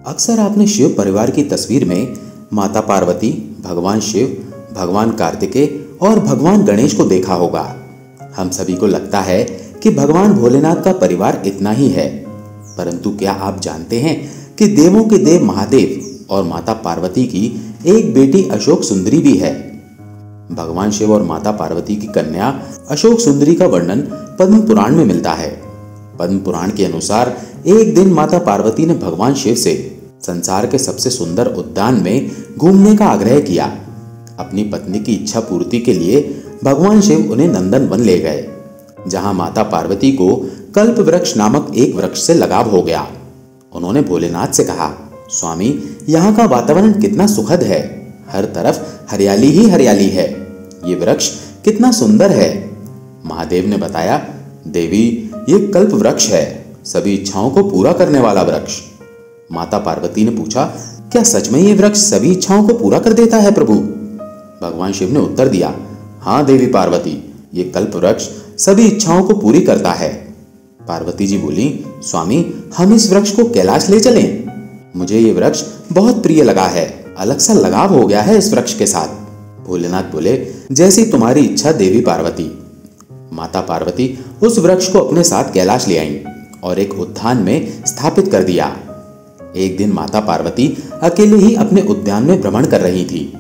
अक्सर आपने शिव परिवार की तस्वीर में माता पार्वती, भगवान शिव, भगवान कार्तिकेय और भगवान गणेश को देखा होगा। हम सभी को लगता है कि भगवान भोलेनाथ का परिवार इतना ही है, परंतु क्या आप जानते हैं कि देवों के देव महादेव और माता पार्वती की एक बेटी अशोक सुंदरी भी है। भगवान शिव और माता पार्वती की कन्या अशोक सुंदरी का वर्णन पद्म पुराण में मिलता है। पद्म पुराण के अनुसार एक दिन माता पार्वती ने भगवान शिव से संसार के सबसे सुंदर उद्यान में घूमने का आग्रह किया। अपनी पत्नी की इच्छा पूर्ति के लिए भगवान शिव उन्हें नंदन वन ले गए, जहां माता पार्वती को कल्प वृक्ष नामक एक वृक्ष से लगाव हो गया। उन्होंने भोलेनाथ से कहा, स्वामी, यहाँ का वातावरण कितना सुखद है, हर तरफ हरियाली ही हरियाली है, ये वृक्ष कितना सुंदर है। महादेव ने बताया, देवी, ये कल्प वृक्ष है, सभी इच्छाओं को पूरा करने वाला वृक्ष। माता पार्वती ने पूछा, क्या सच में ये वृक्ष सभी इच्छाओं को पूरा कर देता है प्रभु? भगवान शिव ने उत्तर दिया, हाँ देवी पार्वती, ये कल्प वृक्ष सभी इच्छाओं को पूरी करता है। पार्वती जी बोली, स्वामी, हम इस वृक्ष को कैलाश ले चलें? मुझे ये वृक्ष बहुत प्रिय लगा है, अलग सा लगाव हो गया है इस वृक्ष के साथ। भोलेनाथ बोले, जैसी तुम्हारी इच्छा देवी पार्वती। माता पार्वती उस वृक्ष को अपने साथ कैलाश ले आईं और एक उद्यान में स्थापित कर दिया। एक दिन माता पार्वती अकेले ही अपने उद्यान में भ्रमण कर रही थी।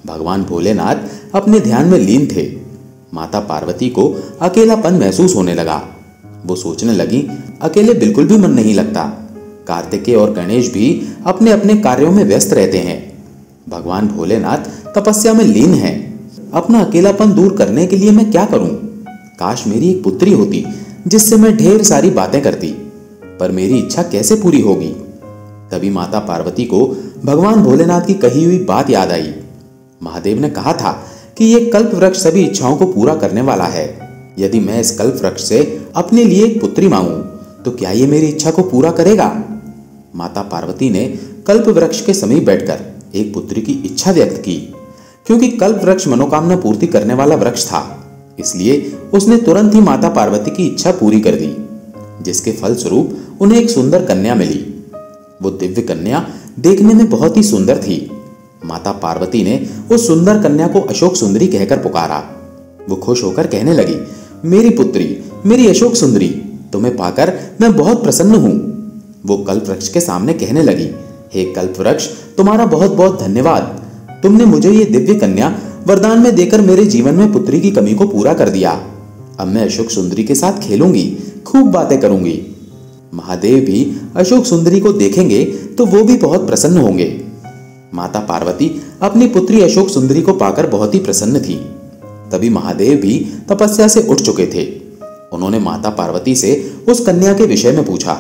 भगवान भोलेनाथ अपने ध्यान में लीन थे। माता पार्वती को अकेलापन महसूस होने लगा। वो सोचने लगी, अकेले बिल्कुल भी मन नहीं लगता। कार्तिकेय और गणेश भी अपने अपने कार्यों में व्यस्त रहते हैं। भगवान भोलेनाथ तपस्या में लीन हैं। अपना अकेलापन दूर करने के लिए मैं क्या करूं? काश मेरी एक पुत्री होती जिससे मैं ढेर सारी बातें करती, पर मेरी इच्छा कैसे पूरी होगी? तभी माता पार्वती को भगवान भोलेनाथ की कही हुई बात याद आई। महादेव ने कहा था कि यह कल्प वृक्ष सभी इच्छाओं को पूरा करने वाला है। यदि मैं इस कल्प वृक्ष से अपने लिए एक पुत्री मांगूं, तो क्या ये मेरी इच्छा को पूरा करेगा? माता पार्वती ने कल्प वृक्ष के समीप बैठकर एक पुत्री की इच्छा व्यक्त की। क्योंकि कल्प वृक्ष मनोकामना पूर्ति करने वाला वृक्ष था, इसलिए उसने तुरंत ही माता पार्वती की इच्छा पूरी कर दी, जिसके फलस्वरूप उन्हें एक सुंदर कन्या मिली। वो दिव्य कन्या देखने में बहुत ही सुंदर थी। माता पार्वती ने उस सुंदर कन्या को अशोक सुंदरी कहकर पुकारा। वो खुश होकर कहने लगी, मेरी पुत्री, मेरी अशोक सुंदरी, तुम्हें पाकर मैं बहुत प्रसन्न हूं। वो कल्प वृक्ष के सामने कहने लगी, हे कल्प वृक्ष, तुम्हारा बहुत बहुत धन्यवाद। तुमने मुझे ये दिव्य कन्या वरदान में देकर मेरे जीवन में पुत्री की कमी को पूरा कर दिया। अब मैं अशोक सुंदरी के साथ खेलूंगी, खूब बातें करूंगी। महादेव भी अशोक सुंदरी को देखेंगे तो वो भी बहुत प्रसन्न होंगे। माता पार्वती अपनी पुत्री अशोक सुंदरी को पाकर बहुत ही प्रसन्न थी। तभी महादेव भी तपस्या से उठ चुके थे। उन्होंने माता पार्वती से उस कन्या के विषय में पूछा,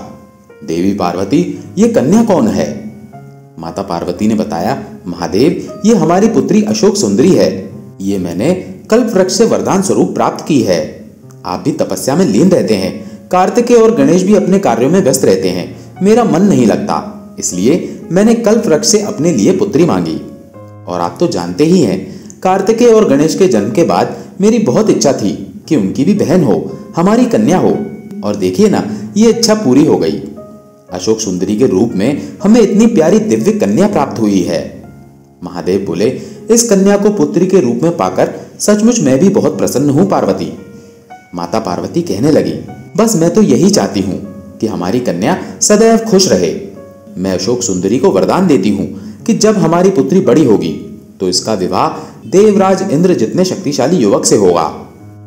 देवी पार्वती, ये कन्या कौन है? माता पार्वती ने बताया, महादेव, ये हमारी पुत्री अशोक सुंदरी है। ये मैंने कल्प वृक्ष से वरदान स्वरूप प्राप्त की है। आप भी तपस्या में लीन रहते हैं, कार्तिकेय और गणेश भी अपने कार्यों में व्यस्त रहते हैं, मेरा मन नहीं लगता, इसलिए मैंने कल्प वृक्ष से अपने लिए पुत्री मांगी। और आप तो जानते ही हैं, कार्तिकेय और गणेश के जन्म के बाद मेरी बहुत इच्छा थी कि उनकी भी बहन हो, हमारी कन्या हो, और देखिए ना, ये इच्छा पूरी हो गई। अशोक सुंदरी के रूप में हमें इतनी प्यारी दिव्य कन्या प्राप्त हुई है। महादेव बोले, इस कन्या को पुत्री के रूप में पाकर सचमुच मैं भी बहुत प्रसन्न हूं पार्वती। माता पार्वती कहने लगी, बस मैं तो यही चाहती हूँ कि हमारी कन्या सदैव खुश रहे। मैं अशोक सुंदरी को वरदान देती हूँ कि जब हमारी पुत्री बड़ी होगी तो इसका विवाह देवराज इंद्र जितने शक्तिशाली युवक से होगा,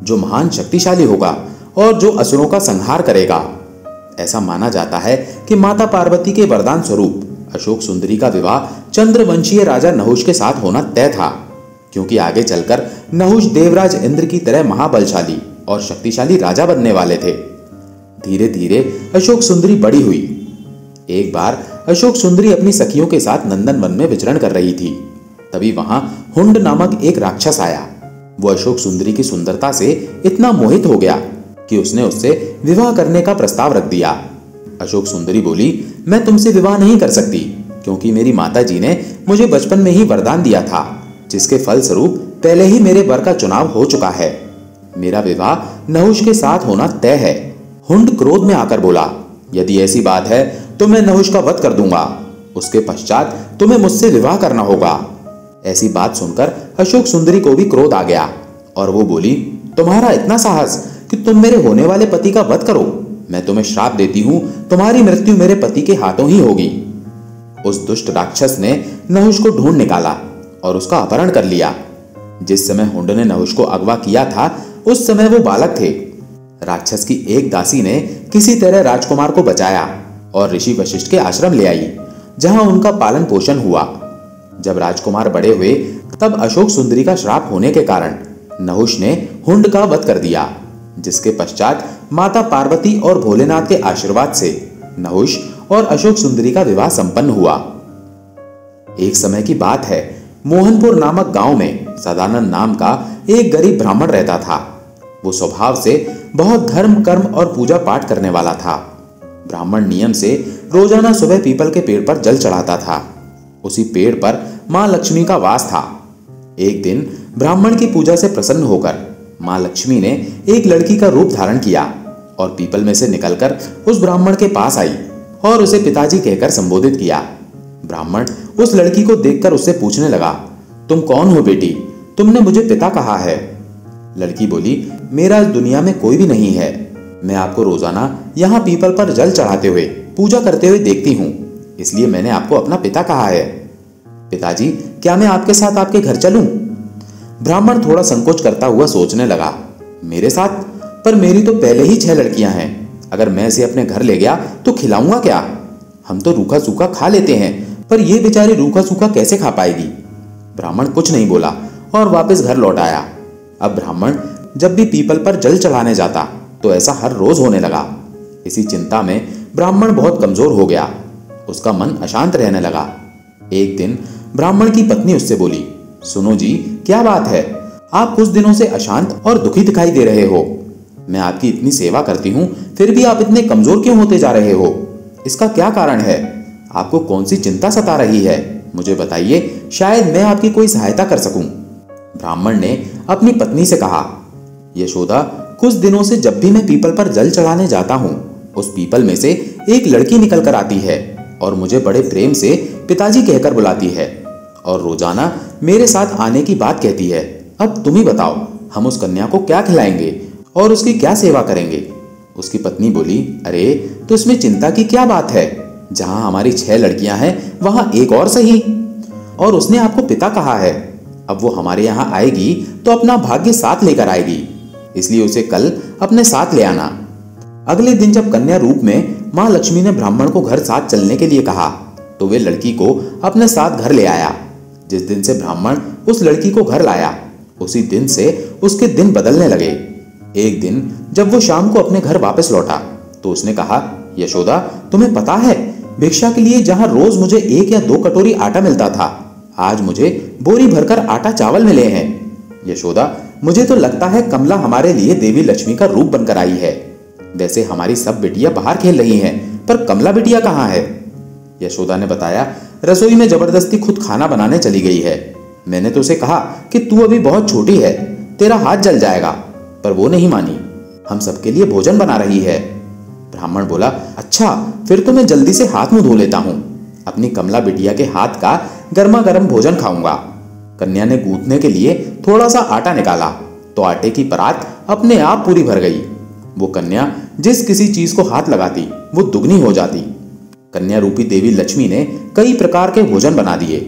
जो महान शक्तिशाली होगा और जो असुरों का संहार करेगा। ऐसा माना जाता है कि माता पार्वती के वरदान स्वरूप अशोक सुंदरी का विवाह चंद्रवंशीय राजा नहुष के साथ होना तय था, क्योंकि आगे चलकर नहुष देवराज इंद्र की तरह महाबलशाली और शक्तिशाली राजा बनने वाले थे। धीरे धीरे अशोक सुंदरी बड़ी हुई। एक बार अशोक सुंदरी अपनी सखियों के साथ नंदन वन में विचरण कर रही थी। तभी वहां हुंड नामक एक राक्षस आया। वो अशोक सुंदरी की सुंदरता से इतना मोहित हो गया कि उसने उससे विवाह करने का प्रस्ताव रख दिया। अशोक सुंदरी बोली, मैं तुमसे विवाह नहीं कर सकती, क्योंकि मेरी माता जी ने मुझे बचपन में ही वरदान दिया था, जिसके फलस्वरूप पहले ही मेरे वर का चुनाव हो चुका है। मेरा विवाह नहुष के साथ होना तय है। हुंड क्रोध में आकर बोला, यदि ऐसी बात है तो मैं नहुष का वध कर दूंगा। उसके पश्चात तुम्हें मुझसे विवाह करना होगा। ऐसी बात सुनकर अशोक सुंदरी को भी क्रोध आ गया और वो बोली, तुम्हारा इतना साहस कि तुम मेरे होने वाले पति का वध करो। मैं तुम्हें श्राप देती हूं, तुम्हारी मृत्यु मेरे पति के हाथों ही होगी। उस दुष्ट राक्षस ने नहुष को ढूंढ निकाला और उसका अपहरण कर लिया। जिस समय हुंड ने नहुष को अगवा किया था उस समय वो बालक थे। राक्षस की एक दासी ने किसी तरह राजकुमार को बचाया और ऋषि वशिष्ठ के आश्रम ले आई, जहां उनका पालन पोषण हुआ। जब राजकुमार बड़े हुए तब अशोक सुंदरी का श्राप होने के कारण नहुष ने हुंड का वध कर दिया, जिसके पश्चात माता पार्वती और भोलेनाथ के आशीर्वाद से नहुष और अशोक सुंदरी का विवाह संपन्न हुआ। एक समय की बात है, मोहनपुर नामक गांव में सदानंद नाम का एक गरीब ब्राह्मण रहता था। वो स्वभाव से बहुत धर्म कर्म और पूजा पाठ करने वाला था। ब्राह्मण नियम से रोजाना सुबह पीपल के पेड़ पर जल चढ़ाता था। उसी पेड़ पर मां लक्ष्मी का वास था। एक दिन ब्राह्मण की पूजा से प्रसन्न होकर मां लक्ष्मी ने एक लड़की का रूप धारण किया और पीपल में से निकलकर उस ब्राह्मण के पास आई और उसे पिताजी कहकर संबोधित किया। ब्राह्मण उस लड़की को देखकर उससे पूछने लगा, तुम कौन हो बेटी? तुमने मुझे पिता कहा है। लड़की बोली, मेरा इस दुनिया में कोई भी नहीं है। मैं आपको रोजाना यहाँ पीपल पर जल चढ़ाते हुए पूजा करते हुए देखती हूँ, इसलिए मैंने आपको अपना पिता कहा है। पिताजी, क्या मैं आपके साथ आपके घर चलूं? ब्राह्मण थोड़ा संकोच करता हुआ सोचने लगा, मेरे साथ? पर मेरी तो पहले ही 6 लड़कियां हैं। अगर मैं इसे अपने घर ले गया तो खिलाऊंगा क्या? हम तो रूखा सूखा खा लेते हैं, पर यह बेचारी रूखा सूखा कैसे खा पाएगी? ब्राह्मण कुछ नहीं बोला और वापस घर लौट आया। अब ब्राह्मण जब भी पीपल पर जल चढ़ाने जाता तो ऐसा हर रोज होने लगा। इसी चिंता में ब्राह्मण बहुत कमजोर हो गया। उसका मन अशांत रहने लगा। एक दिन ब्राह्मण की पत्नी उससे बोली, सुनो जी, क्या बात है? आप कुछ दिनों से अशांत और दुखी दिखाई दे रहे हो। मैं आपकी इतनी सेवा करती हूँ, फिर भी आप इतने कमजोर क्यों होते जा रहे हो? इसका क्या कारण है? आपको कौन सी चिंता सता रही है? मुझे बताइए, शायद मैं आपकी कोई सहायता कर सकूं। ब्राह्मण ने अपनी पत्नी से कहा, यशोदा, कुछ दिनों से जब भी मैं पीपल पर जल चढ़ाने जाता हूँ, उस पीपल में से एक लड़की निकल कर आती है और मुझे बड़े प्रेम से पिताजी कहकर बुलाती है और रोजाना मेरे साथ आने की बात कहती है। अब तुम ही बताओ, हम उस कन्या को क्या खिलाएंगे और उसकी क्या सेवा करेंगे? उसकी पत्नी बोली, अरे तो इसमें चिंता की क्या बात है? जहां हमारी 6 लड़कियां हैं वहां एक और सही। और उसने आपको पिता कहा है। अब वो हमारे यहाँ आएगी तो अपना भाग्य साथ लेकर आएगी, इसलिए उसे कल अपने साथ ले आना। अगले दिन जब कन्या रूप में माँ लक्ष्मी ने ब्राह्मण को घर साथ चलने के लिए कहा तो वे लड़की को अपने साथ घर ले आया। जिस दिन से ब्राह्मण उस लड़की को घर लाया, उसी दिन से उसके दिन बदलने लगे। एक दिन जब वो शाम को अपने घर वापस लौटा तो उसने कहा, यशोदा, तुम्हें पता है, भिक्षा के लिए जहां रोज मुझे 1 या 2 कटोरी आटा मिलता था, आज मुझे बोरी भरकर आटा चावल मिले हैं। यशोदा, मुझे तो लगता है कमला हमारे लिए देवी लक्ष्मी का रूप बनकर आई है। वैसे हमारी सब बिटिया बाहर खेल रही हैं, पर कमला बिटिया कहाँ है? यशोदा ने बताया, रसोई में जबरदस्ती खुद खाना बनाने चली गई है। मैंने तो उसे कहा कि तू अभी बहुत छोटी है, तेरा हाथ जल जाएगा, पर वो नहीं मानी। हम सबके लिए भोजन बना रही है। ब्राह्मण बोला, अच्छा, फिर तो मैं जल्दी से हाथ मुंह धो लेता हूँ। अपनी कमला बिटिया के हाथ का गर्मा गर्म भोजन खाऊंगा। कन्या ने गूंथने के लिए थोड़ा सा आटा निकाला तो आटे की परात अपने आप पूरी भर गई। वो कन्या जिस किसी चीज को हाथ लगाती वो दुगनी हो जाती। कन्या रूपी देवी लक्ष्मी ने कई प्रकार के भोजन बना दिए।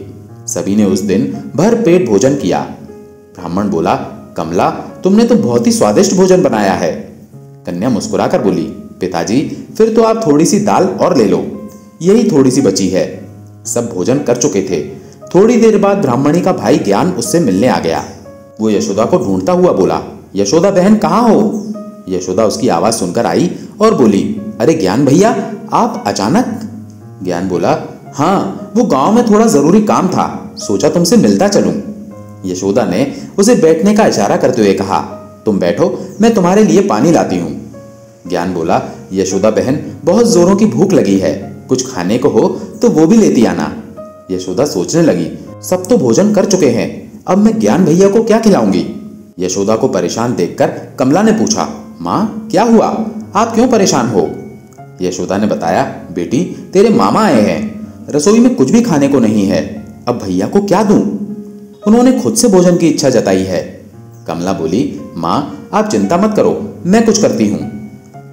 सभी ने उस दिन भर पेट भोजन किया। ब्राह्मण बोला, कमला, तुमने तो बहुत ही स्वादिष्ट भोजन बनाया है। कन्या मुस्कुराकर बोली, पिताजी, फिर तो आप थोड़ी सी दाल और ले लो, यही थोड़ी सी बची है। सब भोजन कर चुके थे। थोड़ी देर बाद ब्राह्मणी का भाई ज्ञान उससे मिलने आ गया। वो यशोदा को ढूंढता हुआ बोला, यशोदा बहन कहाँ हो? यशोदा उसकी आवाज सुनकर आई और बोली, अरे ज्ञान भैया, आप अचानक? ज्ञान बोला, हाँ, वो गांव में थोड़ा जरूरी काम था, सोचा तुमसे मिलता चलूं। यशोदा ने उसे बैठने का इशारा करते हुए कहा, तुम बैठो, मैं तुम्हारे लिए पानी लाती हूँ। ज्ञान बोला, यशोदा बहन, बहुत जोरों की भूख लगी है, कुछ खाने को हो तो वो भी लेती आना। यशोदा सोचने लगी, सब तो भोजन कर चुके हैं, अब मैं ज्ञान भैया को क्या खिलाऊंगी? यशोदा को परेशान देखकर कमला ने पूछा, माँ क्या हुआ, आप क्यों परेशान हो? यशोदा ने बताया, बेटी, तेरे मामा आए हैं, रसोई में कुछ भी खाने को नहीं है, अब भैया को क्या दूं? उन्होंने खुद से भोजन की इच्छा जताई है। कमला बोली, माँ आप चिंता मत करो, मैं कुछ करती हूँ।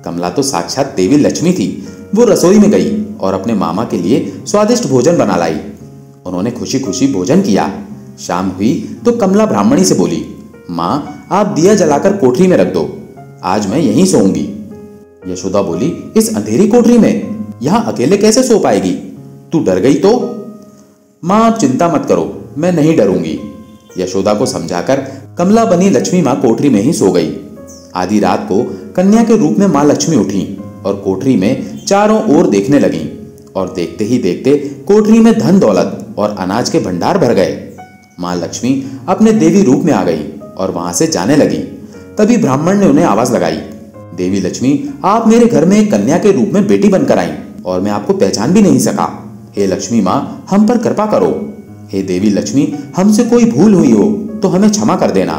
कमला तो साक्षात देवी लक्ष्मी थी। वो रसोई में गई और अपने मामा के लिए स्वादिष्ट भोजन बना लाई। उन्होंने खुशी खुशी भोजन किया। शाम हुई तो कमला ब्राह्मणी से बोली, माँ आप दिया जलाकर कोठरी में रख दो, आज मैं यहीं सोऊंगी। यशोदा बोली, इस अंधेरी कोठरी में यहां अकेले कैसे सो पाएगी? तू डर गई तो? माँ आप चिंता मत करो, मैं नहीं डरूंगी। यशोदा को समझाकर कमला बनी लक्ष्मी माँ कोठरी में ही सो गई। आधी रात को कन्या के रूप में माँ लक्ष्मी उठी और कोठरी में चारों ओर देखने लगी और देखते ही देखते कोठरी में धन दौलत और अनाज के भंडार भर गए। माँ लक्ष्मी अपने देवी रूप में आ गई और वहां से जाने लगी। तभी ब्राह्मण ने उन्हें आवाज लगाई, देवी लक्ष्मी आप मेरे घर में एक कन्या के रूप में बेटी बनकर आई और मैं आपको पहचान भी नहीं सका। हे लक्ष्मी माँ हम पर कृपा करो। हे देवी लक्ष्मी हमसे कोई भूल हुई हो तो हमें क्षमा कर देना।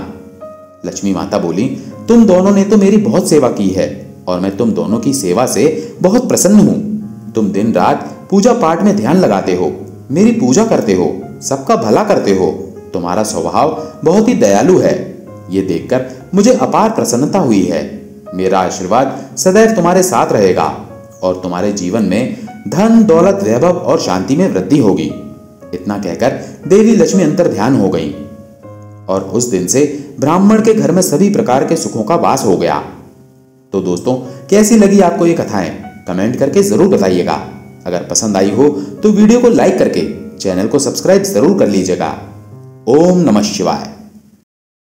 लक्ष्मी माता बोली, तुम दोनों ने तो मेरी बहुत सेवा की है और मैं तुम दोनों की सेवा से बहुत प्रसन्न हूँ। तुम दिन रात पूजा पाठ में ध्यान लगाते हो, मेरी पूजा करते हो, सबका भला करते हो। तुम्हारा स्वभाव बहुत ही दयालु है। ये देखकर मुझे अपार प्रसन्नता हुई है। मेरा आशीर्वाद सदैव तुम्हारे साथ रहेगा और तुम्हारे जीवन में धन दौलत वैभव और शांति में वृद्धि होगी। इतना कहकर देवी लक्ष्मी अंतर ध्यान हो गई और उस दिन से ब्राह्मण के घर में सभी प्रकार के सुखों का वास हो गया। तो दोस्तों कैसी लगी आपको ये कथाएं कमेंट करके जरूर बताइएगा। अगर पसंद आई हो तो वीडियो को लाइक करके चैनल को सब्सक्राइब जरूर कर लीजिएगा। ओम नमः शिवाय।